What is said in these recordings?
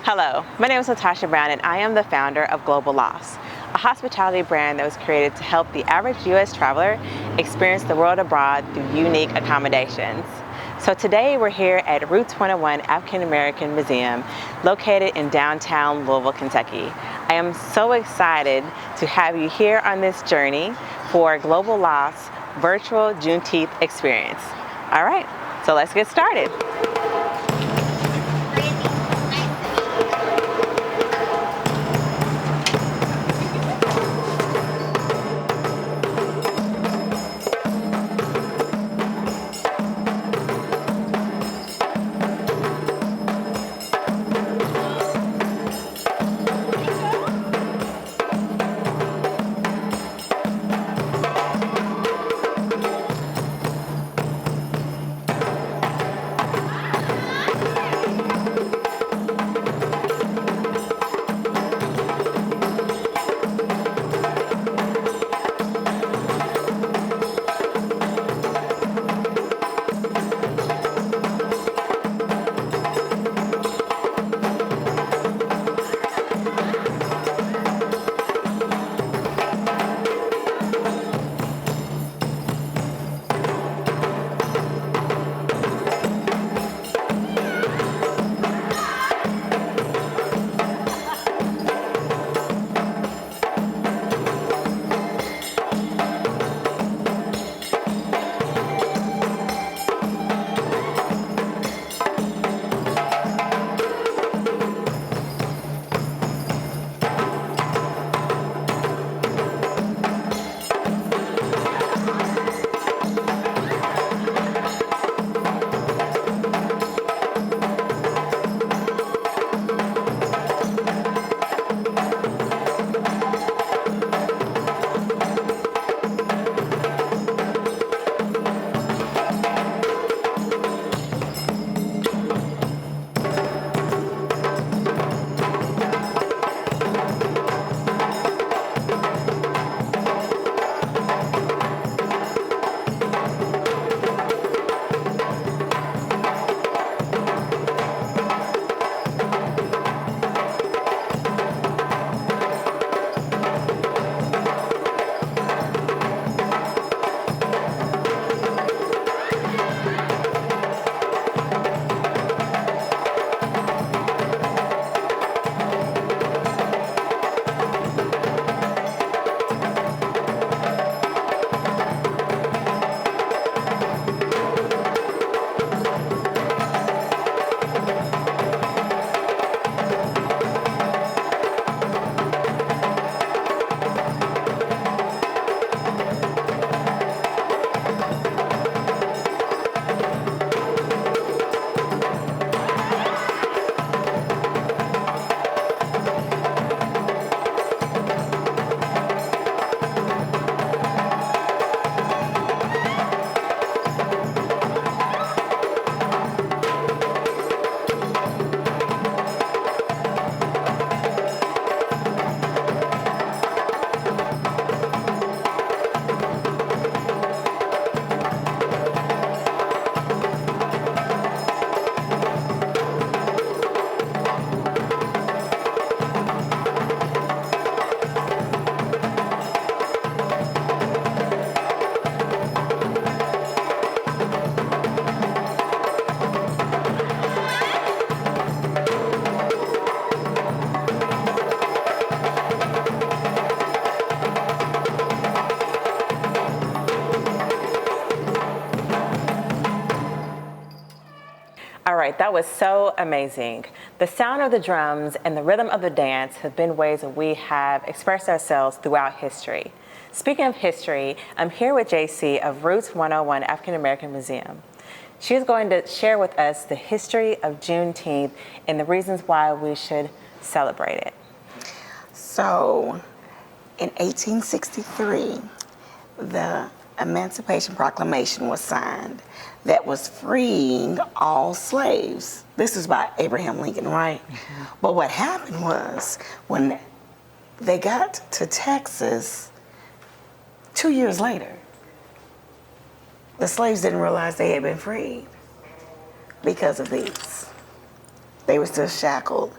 Hello, my name is Latasha Brown and I am the founder of Global Lofts, a hospitality brand that was created to help the average U.S. traveler experience the world abroad through unique accommodations. So today we're here at Roots 101 African American Museum, located in downtown Louisville, Kentucky. I am so excited to have you here on this journey for Global Lofts Virtual Juneteenth Experience. All right, so let's get started. All right, that was so amazing. The sound of the drums and the rhythm of the dance have been ways that we have expressed ourselves throughout history. Speaking of history, I'm here with Jacy of Roots 101 African American Museum. She's going to share with us the history of Juneteenth and the reasons why we should celebrate it. So, in 1863, the Emancipation Proclamation was signed that was freeing all slaves. This is by Abraham Lincoln, right? Mm-hmm. But what happened was when they got to Texas 2 years later, the slaves didn't realize they had been freed because of these. They were still shackled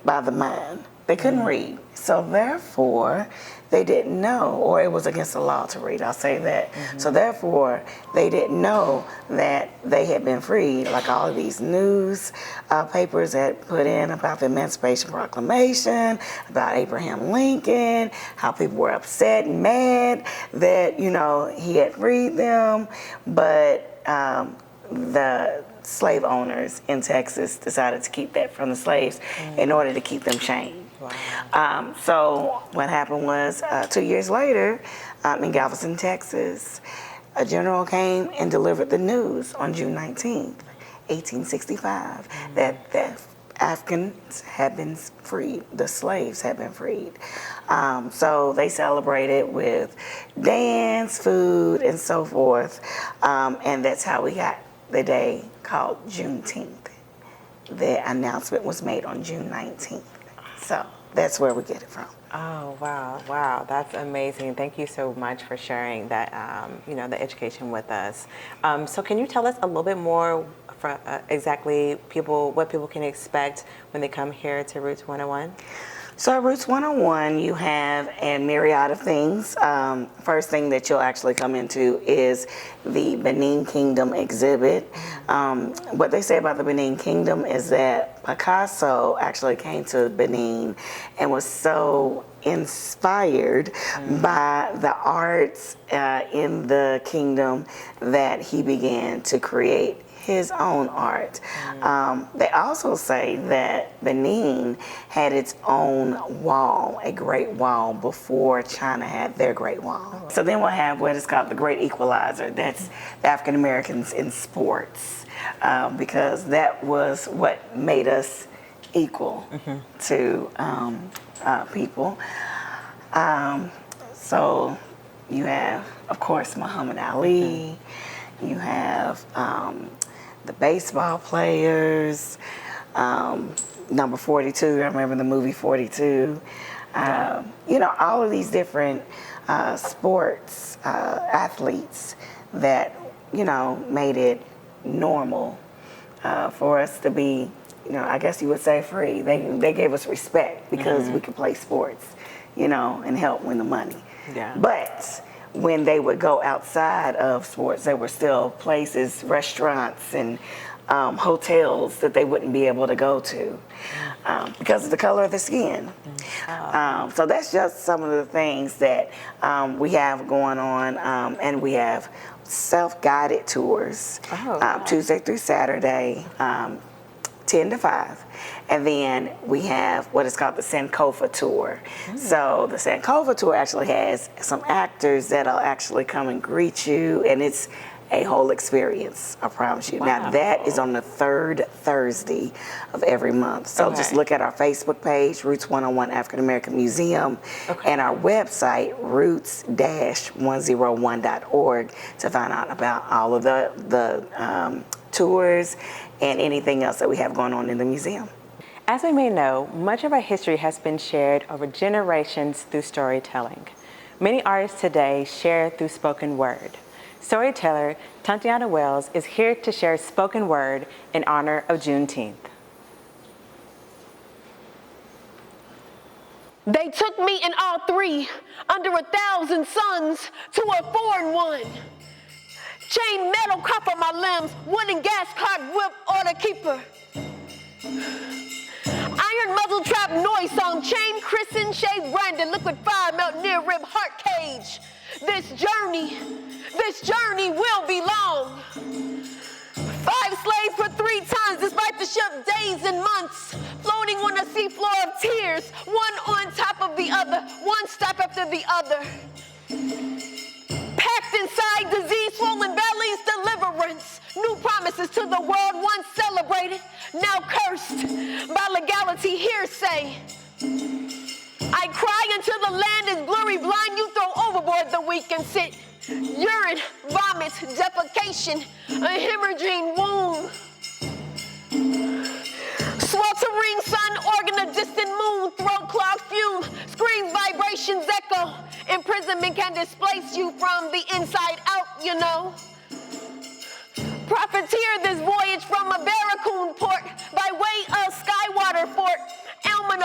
by the mind. They couldn't read. So therefore, they didn't know, or it was against the law to read, I'll say that. So therefore, they didn't know that they had been freed, like all of these news papers that put in about the Emancipation Proclamation, about Abraham Lincoln, how people were upset and mad that, you know, he had freed them, but the slave owners in Texas decided to keep that from the slaves in order to keep them chained. Wow. So what happened was 2 years later, in Galveston, Texas, a general came and delivered the news on June 19th, 1865, that the Africans had been freed, the slaves had been freed. So they celebrated with dance, food, and so forth, and that's how we got the day called Juneteenth. The announcement was made on June 19th. So that's where we get it from. Oh, wow, that's amazing. Thank you so much for sharing that, you know, the education with us. So can you tell us a little bit more for exactly what people can expect when they come here to Roots 101? So at Roots 101, you have a myriad of things. First thing that you'll actually come into is the Benin Kingdom exhibit. What they say about the Benin Kingdom is that Picasso actually came to Benin and was so inspired by the arts in the kingdom that he began to create his own art. They also say that Benin had its own wall, a Great Wall, before China had their Great Wall. So then we'll have what is called the Great Equalizer. That's the African Americans in sports, because that was what made us equal to people. So you have, of course, Muhammad Ali. You have the baseball players, number 42, I remember the movie 42. You know, all of these different sports athletes that, you know, made it normal for us to be, you know, I guess you would say free. They gave us respect because we could play sports, you know, and help win the money. Yeah. But when they would go outside of sports, there were still places, restaurants, and hotels that they wouldn't be able to go to because of the color of the skin. So that's just some of the things that we have going on, and we have self-guided tours, Tuesday through Saturday, 10 to 5. And then we have what is called the Sankofa Tour. So the Sankofa Tour actually has some actors that'll actually come and greet you, and it's a whole experience, I promise you. Now that is on the third Thursday of every month. So just look at our Facebook page, Roots 101 African American Museum, and our website, roots-101.org, to find out about all of the tours and anything else that we have going on in the museum. As we may know, much of our history has been shared over generations through storytelling. Many artists today share through spoken word. Storyteller Tytianna Wells is here to share spoken word in honor of Juneteenth. They took me and all three under 1,000 suns to a foreign one. Chain metal copper my limbs, wooden gas cart whip order keeper. Iron muzzle trap noise song, chain christened, shade branded, liquid fire melt near rib heart cage. This journey will be long. 5 slaves for 3 tons, despite the ship days and months, floating on a seafloor of tears, one on top of the other, one step after the other. Packed inside disease, swollen bellies, deliverance. New promises to the world once celebrated, now cursed by legality, hearsay. I cry until the land is blurry, blind. You throw overboard the weak and sit. Urine, vomit, defecation, a hemorrhaging womb. Sweltering sun, organ, a distant moon, throat clog, fume, screams, vibrations, echo. Imprisonment can displace you from the inside out, you know. Profiteer this voyage from a barracoon port by way of Skywater Fort. Elman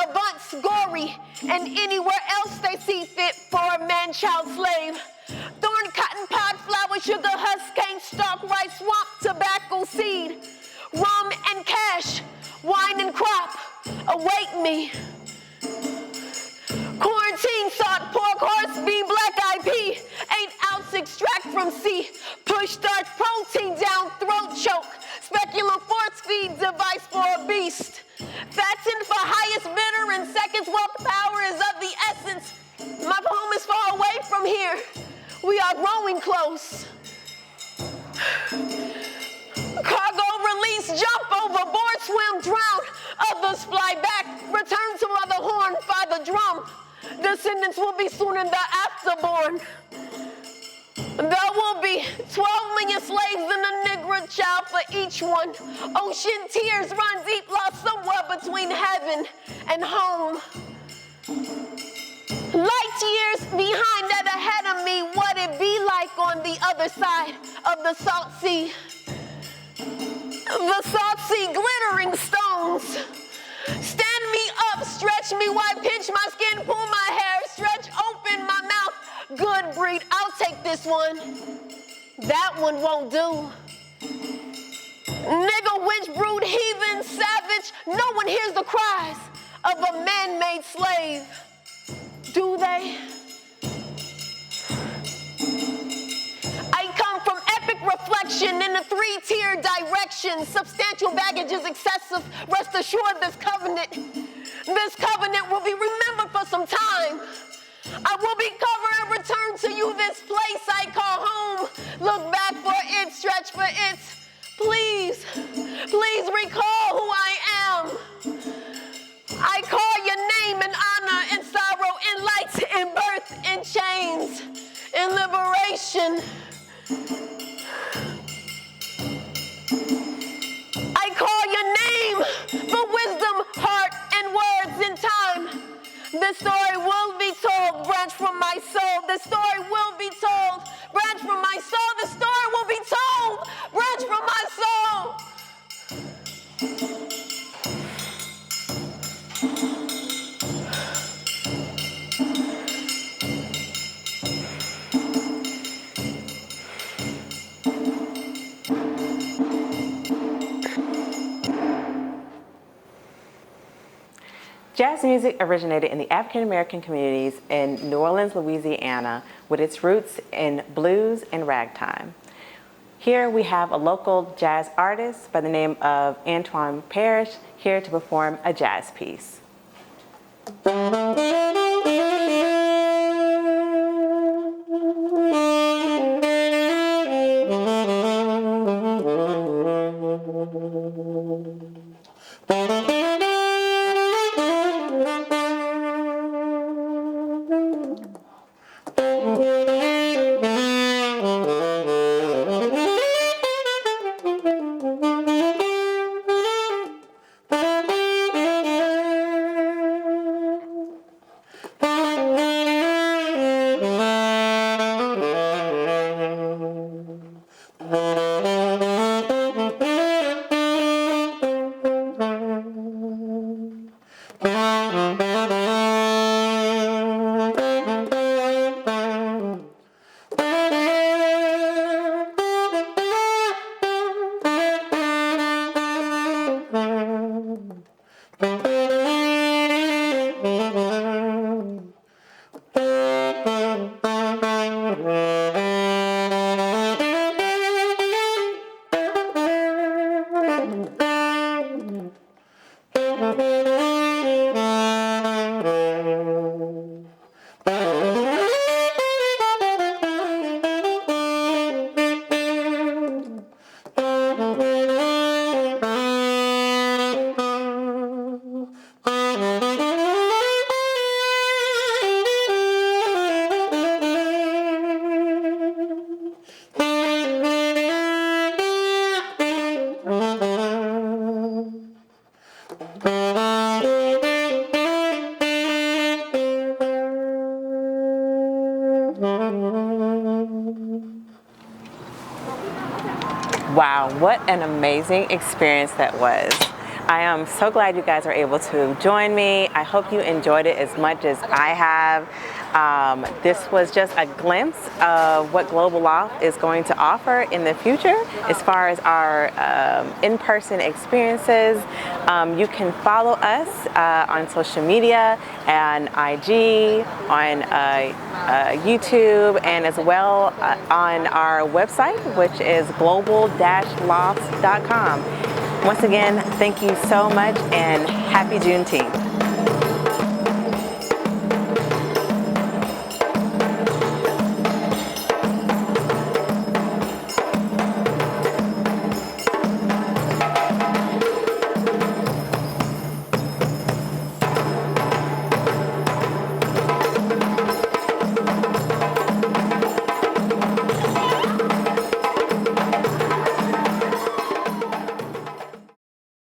Lofts, gory, and anywhere else they see fit for a man-child slave. Thorn, cotton, pod, flour, sugar, husk, cane, stalk, rice, swamp, tobacco, seed, rum and cash, wine and crop await me. Quarantine, salt, pork, horse, bean, black-eyed pea, 8-ounce extract from sea, push starch, protein down, throat choke, speculum force feed device for a beast. Fatten for highest bidder in seconds, while power is of the essence. My home is far away from here. We are growing close. Cargo release, jump overboard, swim, drown. Others fly back, return to mother horn, father drum. Descendants will be soon in the afterborn. There will be 12 million slaves and a Negro child for each one. Ocean tears run deep, lost somewhere between heaven and home. Light years behind and ahead of me, what it be like on the other side of the salt sea. The salt sea glittering stones. Stand me up, stretch me wide, pinch my skin, pull my hair, stretch open my mouth. Good breed, I'll take this one. That one won't do. Nigger, witch, brood, heathen, savage, no one hears the cries of a man-made slave. Do they? I come from epic reflection in a 3-tier direction. Substantial baggage is excessive. Rest assured this covenant will be remembered for some time. I will be covered and return to you this place I call home. Look back for it, stretch for it. Please, please recall who I am. I call your name in honor, in sorrow, in light, in birth, in chains, in liberation. I call your name for wisdom, heart, and words in time. This story will be told, branch from my soul. This story will be told, branch from my soul. This story will be told, branch from my soul. Jazz music originated in the African American communities in New Orleans, Louisiana, with its roots in blues and ragtime. Here we have a local jazz artist by the name of Antwion Parish here to perform a jazz piece. Wow, what an amazing experience that was. I am so glad you guys are able to join me. I hope you enjoyed it as much as I have. This was just a glimpse of what Global Loft is going to offer in the future as far as our in-person experiences. You can follow us on social media, and IG, on YouTube, and as well on our website, which is global-lofts.com. Once again, thank you so much, and happy Juneteenth.